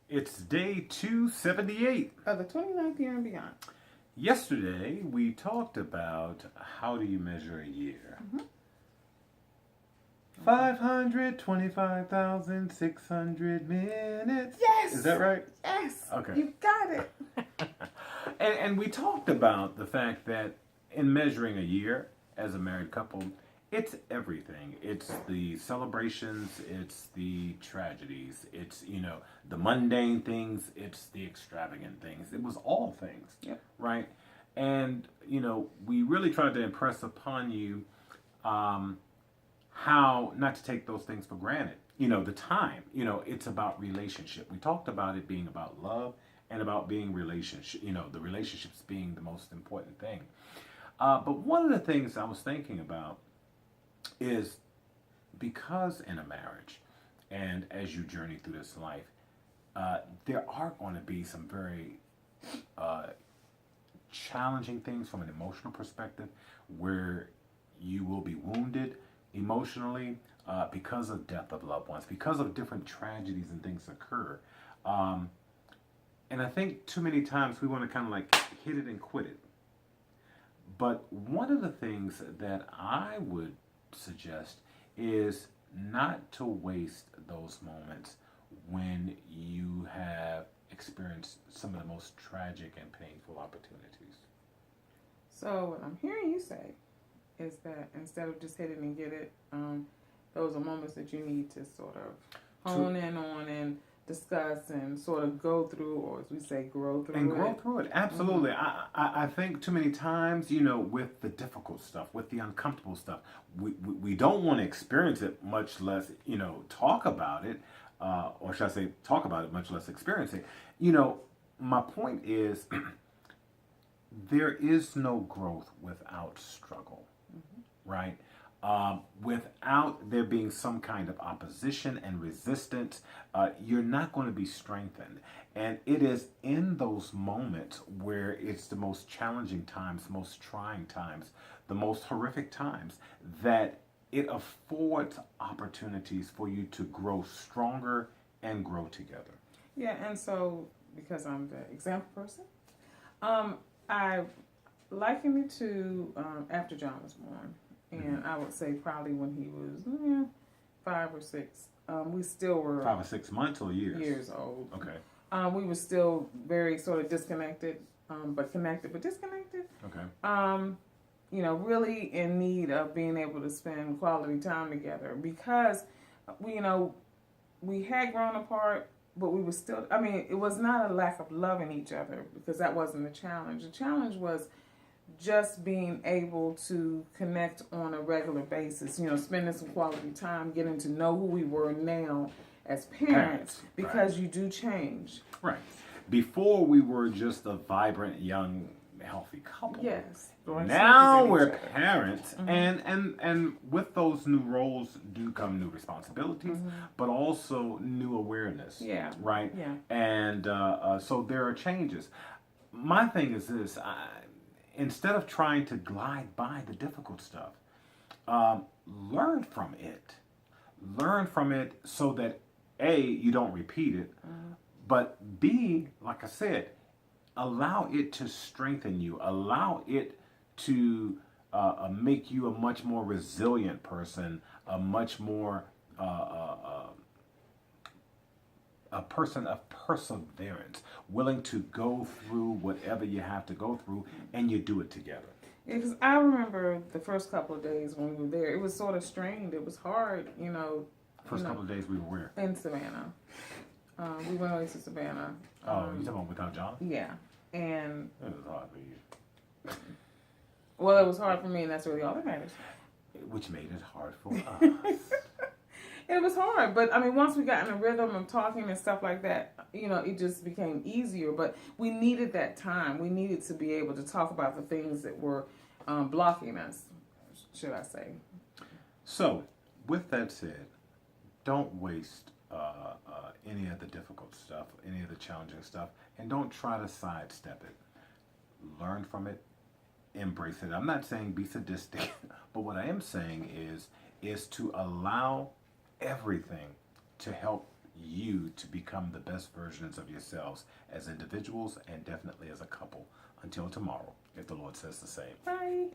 It's day 278 of the 29th year and beyond. Yesterday, we talked about how do you measure a year. 525,600 minutes. Yes! Is that right? Yes! Okay. You got it. And we talked about the fact that in measuring a year as a married couple, it's everything. It's the celebrations, it's the tragedies, it's, the mundane things, it's the extravagant things. It was all things, Yep. right? And, we really tried to impress upon you how not to take those things for granted. The time, it's about relationship. We talked about it being about love and about being relationship, the relationships being the most important thing. But one of the things I was thinking about is because in a marriage and as you journey through this life, there are going to be some very challenging things from an emotional perspective where you will be wounded emotionally because of death of loved ones, because of different tragedies and things occur. And I think too many times we want to kind of like hit it and quit it. But one of the things that I would suggest is not to waste those moments when you have experienced some of the most tragic and painful opportunities. So, what I'm hearing you say is that instead of just hit it and get it, those are moments that you need to sort of hone in on and discuss and sort of go through, or as we say, grow through and it. grow through it. Absolutely. I think too many times, with the difficult stuff, with the uncomfortable stuff, we don't want to experience it, much less, talk about it, or should I say, talk about it, much less experience it. My point is, there is no growth without struggle, right? Without there being some kind of opposition and resistance, you're not going to be strengthened. And it is in those moments where it's the most challenging times, most trying times, the most horrific times, that it affords opportunities for you to grow stronger and grow together. Yeah, and so because I'm the example person, I liken it to after John was born. And I would say probably when he was 5 or 6. We still were 5 or 6 months or years? Years old. Okay. We were still very sort of disconnected, but connected, but disconnected. Okay. Really in need of being able to spend quality time together because we had grown apart, but we were still. I mean, it was not a lack of loving each other because that wasn't the challenge. The challenge was just being able to connect on a regular basis, spending some quality time, getting to know who we were now as parents because right. You do change. Right. Before we were just a vibrant, young, healthy couple. Yes. Now we're parents, and with those new roles do come new responsibilities, but also new awareness. Yeah. Right? Yeah. And so there are changes. My thing is this. Instead of trying to glide by the difficult stuff, learn from it. Learn from it so that A, you don't repeat it, but B, like I said, allow it to strengthen you. Allow it to make you a much more resilient person, a much more a person of perseverance, willing to go through whatever you have to go through, and you do it together. Because I remember the first couple of days when we were there, it was sort of strained. It was hard, First couple of days we were where? In Savannah. We went away to Savannah. You talking about without John? Yeah. And it was hard for you. Well, it was hard for me, and that's really all that matters. Which made it hard for us. It was hard, but I mean, once we got in a rhythm of talking and stuff like that, it just became easier. But we needed that time. We needed to be able to talk about the things that were blocking us, should I say. So, with that said, don't waste any of the difficult stuff, any of the challenging stuff, and don't try to sidestep it. Learn from it, embrace it. I'm not saying be sadistic, but what I am saying is to allow everything to help you to become the best versions of yourselves as individuals and definitely as a couple. Until tomorrow, if the Lord says the same. Bye.